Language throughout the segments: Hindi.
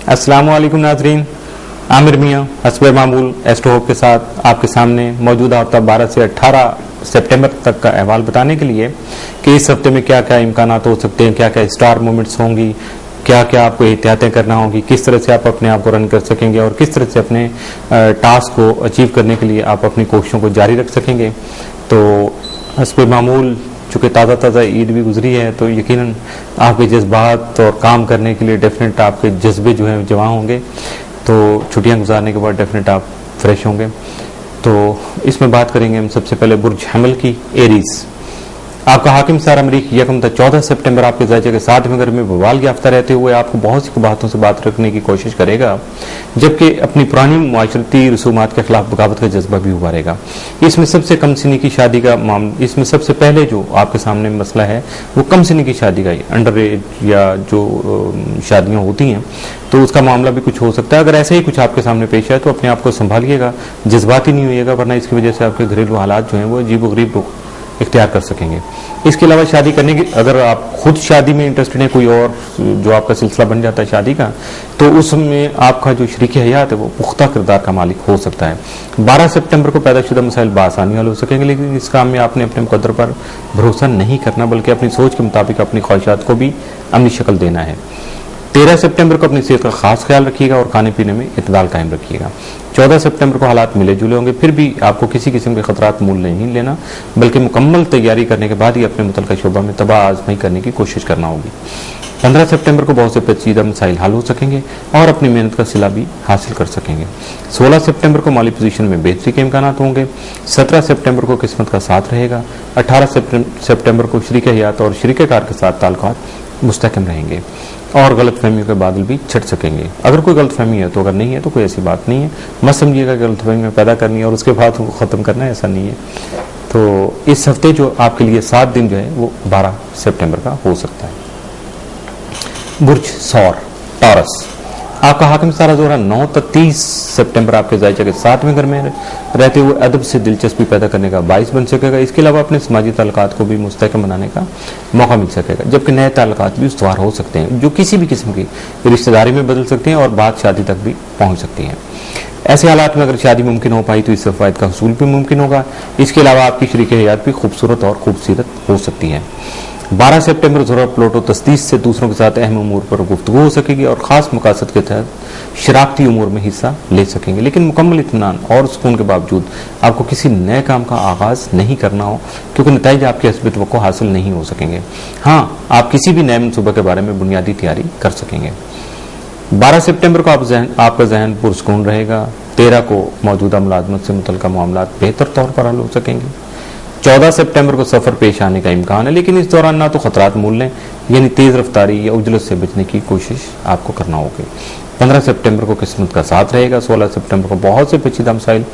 अस्सलाम वालेकुम नाज़रीन, आमिर मियाँ हस्ब मामूल एस्ट्रो होप के साथ आपके सामने मौजूदा हफ्ता 12 से 18 सितंबर तक का अहवाल बताने के लिए कि इस हफ्ते में क्या क्या इम्कानात हो सकते हैं, क्या क्या स्टार मोमेंट्स होंगी, क्या क्या आपको एहतियातें करना होगी, किस तरह से आप अपने आप को रन कर सकेंगे और किस तरह से अपने टास्क को अचीव करने के लिए आप अपनी कोशिशों को जारी रख सकेंगे। तो हस्ब मामूल चूँकि ताज़ा ईद भी गुजरी है तो यकीनन आपके जज्बात और काम करने के लिए डेफिनेट आपके जज्बे जो हैं जवां होंगे, तो छुट्टियां गुजारने के बाद डेफिनेट आप फ्रेश होंगे। तो इसमें बात करेंगे हम सबसे पहले बुर्ज हमल की, एरीज। आपका हाकिम सारा मरीख यकम तक 14 सितंबर आपके ज़ायचे के 7वें घर में बवाल याफ्ता रहते हुए आपको बहुत सी बातों से बात रखने की कोशिश करेगा, जबकि अपनी पुरानी माशरती रसूमात के खिलाफ बगावत का जज्बा भी उभारेगा। इसमें सबसे कम सिनी की शादी का मामला, इसमें सबसे पहले जो आपके सामने मसला है वो कम सिनी की शादी का ही, अंडर एज या जो शादियाँ होती हैं तो उसका मामला भी कुछ हो सकता है। अगर ऐसे ही कुछ आपके सामने पेश आए तो अपने आप को संभालिएगा, जज्बाती नहीं होइएगा, वरना इसकी वजह से आपके घरेलू हालात जो हैं वो अजीब गरीब रुख इख्तियार कर सकेंगे। इसके अलावा शादी करने की, अगर आप खुद शादी में इंटरेस्टेड हैं, कोई और जो आपका सिलसिला बन जाता है शादी का, तो उसमें आपका जो शरीक हयात है वो पुख्ता किरदार का मालिक हो सकता है। 12 सितंबर को पैदाशुदा मसाइल बआसानी हल हो सकेंगे, लेकिन इस काम में आपने अपने मुकद्दर पर भरोसा नहीं करना, बल्कि अपनी सोच के मुताबिक अपनी ख्वाहिशात को भी अमली शक्ल देना है। 13 सितंबर को अपनी सेहत का खास ख्याल रखिएगा और खाने पीने में इतदाल कायम रखिएगा। 14 सितंबर को हालात मिले जुले होंगे, फिर भी आपको किसी किस्म के खतरात मूल नहीं लेना, बल्कि मुकम्मल तैयारी करने के बाद ही अपने मुतल्लिका शोबा में तबाह आजमाई करने की कोशिश करना होगी। 15 सितंबर को बहुत से पेचीदा मसाइल हल हो सकेंगे और अपनी मेहनत का सिला भी हासिल कर सकेंगे। 16 सितंबर को माली पोजीशन में बेहतरी के इम्कानात होंगे। 17 सितंबर को किस्मत का साथ रहेगा। 18 सितंबर को शरीक हयात और शरीक कार के साथ ताल्लुकात मुस्तहकम रहेंगे और गलत फहमियों के बादल भी छट सकेंगे। अगर कोई गलत फहमी है तो, अगर नहीं है तो कोई ऐसी बात नहीं है, मत समझिएगा गलत फहमी पैदा करनी है और उसके बाद उनको ख़त्म करना है, ऐसा नहीं है। तो इस हफ्ते जो आपके लिए 7 दिन जो है वो 12 सितंबर का हो सकता है। बुर्ज सौर, टॉरस। आपका हाकिम सारा जोरा 9 तक 30 सितंबर आपके ज़ायचे के 7वें घर में रहते हुए अदब से दिलचस्पी पैदा करने का बाइस बन सकेगा। इसके अलावा अपने समाजी ताल्लुकात को भी मुस्तहकम बनाने का मौका मिल सकेगा, जबकि नए ताल्लुकात भी उस्तवार हो सकते हैं जो किसी भी किस्म की रिश्तेदारी में बदल सकते हैं और बात शादी तक भी पहुंच सकती है। ऐसे हालात में अगर शादी मुमकिन हो पाई तो इससे फ़ायदा का हसूल भी मुमकिन होगा। इसके अलावा आपकी शरीक हयात भी खूबसूरत और खूबसूरत हो सकती है। 12 सितंबर ज़ोरा प्लोटो तस्दीस से दूसरों के साथ अहम उमूर पर गुफ्तगू हो सकेगी और ख़ास मकासद के तहत शराकती उमूर में हिस्सा ले सकेंगे, लेकिन मुकम्मल इत्मीनान और सुकून के बावजूद आपको किसी नए काम का आगाज़ नहीं करना हो, क्योंकि नतीजे आपके हस्ब तवक्को हासिल नहीं हो सकेंगे। हाँ, आप किसी भी नए मनसूबे के बारे में बुनियादी तैयारी कर सकेंगे। 12 सितंबर को आपका जहन पुरसकून रहेगा। 13 को मौजूदा मुलाजमत से मुतल्लिका मामलात बेहतर तौर पर हल हो सकेंगे। 14 सितंबर को सफ़र पेश आने का इम्कान है, लेकिन इस दौरान ना तो खतरात मूल लें, यानी तेज़ रफ्तारी या उजलत से बचने की कोशिश आपको करना होगी। 15 सितंबर को किस्मत का साथ रहेगा। 16 सितंबर को बहुत से पेचीदा मसाइल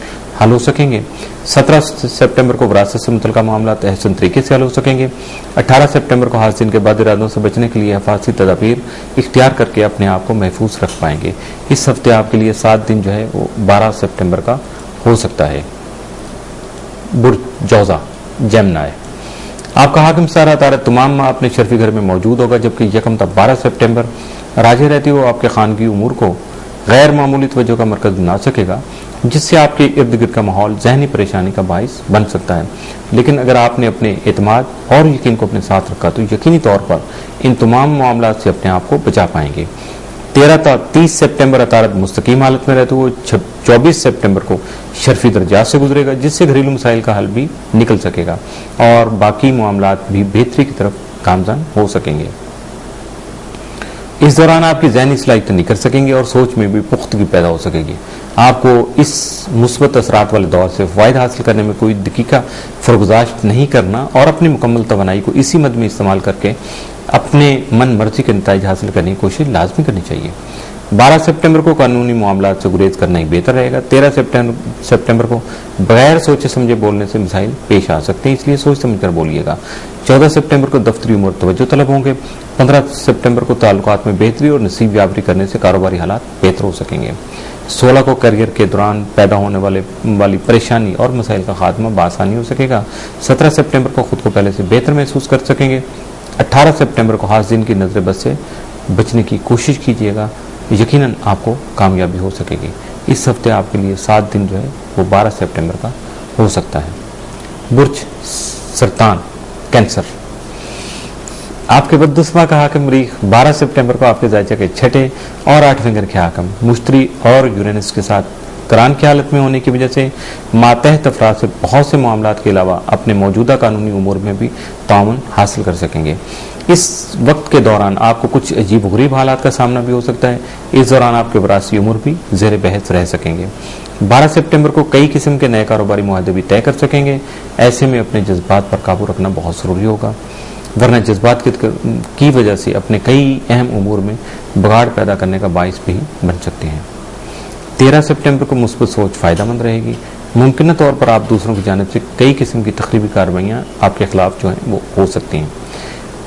हल हो सकेंगे। 17 सितंबर को विरासत से मुतल्लिका मामला अहसन तरीके से हल हो सकेंगे। 18 सितंबर को हादसे के बाद इरादों से बचने के लिए हिफाजती तदाबीर इख्तियार करके अपने आप को महफूज रख पाएंगे। इस हफ्ते आपके लिए 7 दिन जो है वो 12 सितंबर का हो सकता है। बुर्ज जौजा, जेमिनी। आपका हाकिम सारा तारत तमाम माह अपने शर्फी घर में मौजूद होगा, जबकि यकम तक 12 सितंबर राजे रहती हो आपके खानगी उमूर को गैर मामूली तवज्जो का मरकज बना सकेगा, जिससे आपके इर्द गिर्द का माहौल जहनी परेशानी का बाइस बन सकता है। लेकिन अगर आपने अपने एतमाद और यकीन को अपने साथ रखा तो यकीनी तौर पर इन तमाम मामलात से अपने आप को बचा पाएंगे। 13 तक 30 सितंबर अतारत मुस्तकीम हालत में रहते हुए 24 सितंबर को शर्फी दर्जात से गुजरेगा, जिससे घरेलू मसाइल का हल भी निकल सकेगा और बाकी मामलात भी बेहतरी की तरफ गामजान हो सकेंगे। इस दौरान आपकी ज़हनी सलाहियत तो नहीं कर सकेंगे और सोच में भी पुख्तगी पैदा हो सकेगी। आपको इस मुस्बत असरात वाले दौर से फ़ायदा हासिल करने में कोई दकीका फरगुजाश्त नहीं करना और अपनी मुकम्मल तवानाई को इसी मद में इस्तेमाल करके अपने मन मर्जी के नतीजे हासिल करने की कोशिश लाजमी करनी चाहिए। 12 सितंबर को कानूनी मामलात से गुरेज करना ही बेहतर रहेगा। 13 सितंबर को बगैर सोचे समझे बोलने से मसाइल पेश आ सकते हैं, इसलिए सोच समझ कर बोलिएगा। 14 सितंबर को दफ्तरी उमूर तवज्जो तलब होंगे। 15 सितंबर को ताल्लुकात में बेहतरी और नसीब यावरी करने से कारोबारी हालात बेहतर हो सकेंगे। 16 को करियर के दौरान पैदा होने वाली परेशानी और मसाइल का खात्मा बआसानी हो सकेगा। 17 सितंबर को खुद को पहले से बेहतर महसूस कर सकेंगे। 18 सितंबर को हाज़िन की नजर बद से बचने की कोशिश कीजिएगा। यकीनन आपको कामयाबी हो सकेगी। इस हफ्ते आपके लिए 7 दिन जो है वो 12 सितंबर का हो सकता है। बुर्ज सरतान कैंसर, आपके बददुस्मा का हाकिम मरीख 12 सितंबर को आपके जायचे के 6ठे और 8वें घर के हाकिम मुश्तरी और यूरेनस के साथ करान की हालत में होने की वजह से मातहत अफराद से बहुत से मामलात के अलावा अपने मौजूदा कानूनी उमूर में भी ताउन हासिल कर सकेंगे। इस वक्त के दौरान आपको कुछ अजीब गरीब हालात का सामना भी हो सकता है। इस दौरान आपके वरासी उमूर भी ज़ेर बहस रह सकेंगे। 12 सितंबर को कई किस्म के नए कारोबारी मुआहदे भी तय कर सकेंगे। ऐसे में अपने जज्बात पर काबू रखना बहुत ज़रूरी होगा, वरना जज्बात की वजह से अपने कई अहम उमूर में बिगाड़ पैदा करने का बाइस भी बन सकते हैं। 13 सितंबर को मुस्बत सोच फ़ायदेमंद रहेगी। मुमकिन तौर पर आप दूसरों की जानिब से कई किस्म की तखरीबी कार्रवाइयाँ आपके खिलाफ जो हैं वो हो सकती हैं।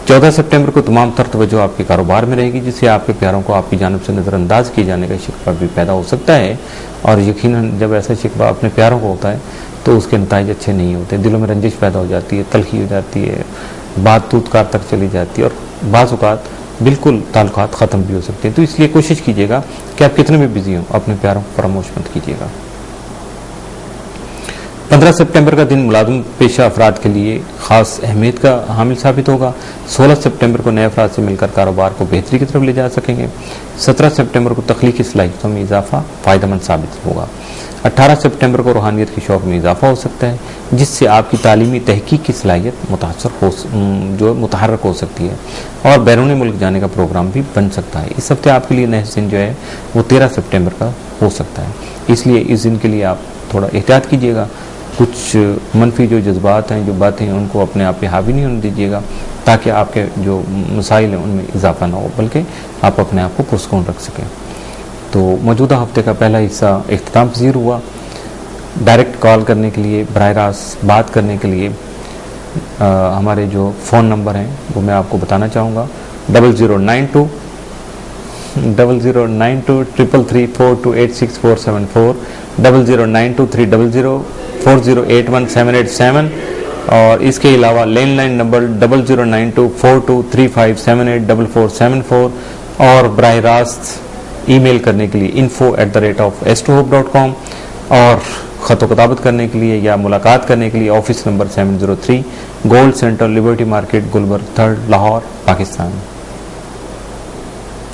14 सितंबर को तमाम तर तवज्जो आपके कारोबार में रहेगी, जिससे आपके प्यारों को आपकी जानिब से नज़रअंदाज किए जाने का शिकवा भी पैदा हो सकता है। और यकीनन जब ऐसा शिकवा अपने प्यारों को होता है तो उसके नतीजे अच्छे नहीं होते। दिलों में रंजिश पैदा हो जाती है, तलखी हो जाती है, बात तूतकार तक चली जाती है और बाज़ औक़ात बिल्कुल ताल्लुकात ख़त्म भी हो सकते हैं। तो इसलिए कोशिश कीजिएगा कि आप कितने भी बिजी हों अपने प्यारों को फरामोश मत कीजिएगा। 15 सितंबर का दिन मुलाजिम पेशा अफराद के लिए ख़ास अहमियत का हामिल साबित होगा। 16 सितंबर को नए अफराद से मिलकर कारोबार को बेहतरी की तरफ ले जा सकेंगे। 17 सितंबर को तख्लीकी सलाहियतों में इजाफा फ़ायदेमंद साबित होगा। 18 सितंबर को रूहानियत के शौक़ में इजाफा हो सकता है, जिससे आपकी तालीमी तहकीक की सलाहियत मुतहर्रक हो सकती है और बैरून मुल्क जाने का प्रोग्राम भी बन सकता है। इस हफ्ते आपके लिए नहस दिन जो है वो 13 सितंबर का हो सकता है, इसलिए इस दिन के लिए आप थोड़ा एहतियात कीजिएगा। कुछ मनफी जो जज्बात हैं, जो बातें हैं, उनको अपने आप पे हावी नहीं होने दीजिएगा, ताकि आपके जो मसाइल हैं उनमें इजाफा ना हो, बल्कि आप अपने आप को पुरस्कून रख सकें। तो मौजूदा हफ्ते का पहला हिस्सा इख्तिताम पज़ीर हुआ। डायरेक्ट कॉल करने के लिए, बराह रास्त बात करने के लिए हमारे जो फ़ोन नंबर हैं वो मैं आपको बताना चाहूँगा। 0092 33342864740, 00923004081787 और इसके अलावा लैंडलाइन नंबर 00924235784474 और बराह रास्त ईमेल करने के लिए info@astohope.com और ख़त किताबत करने के लिए या मुलाकात करने के लिए office number 703 gold centre liberty market Gulberg 3rd Lahore Pakistan.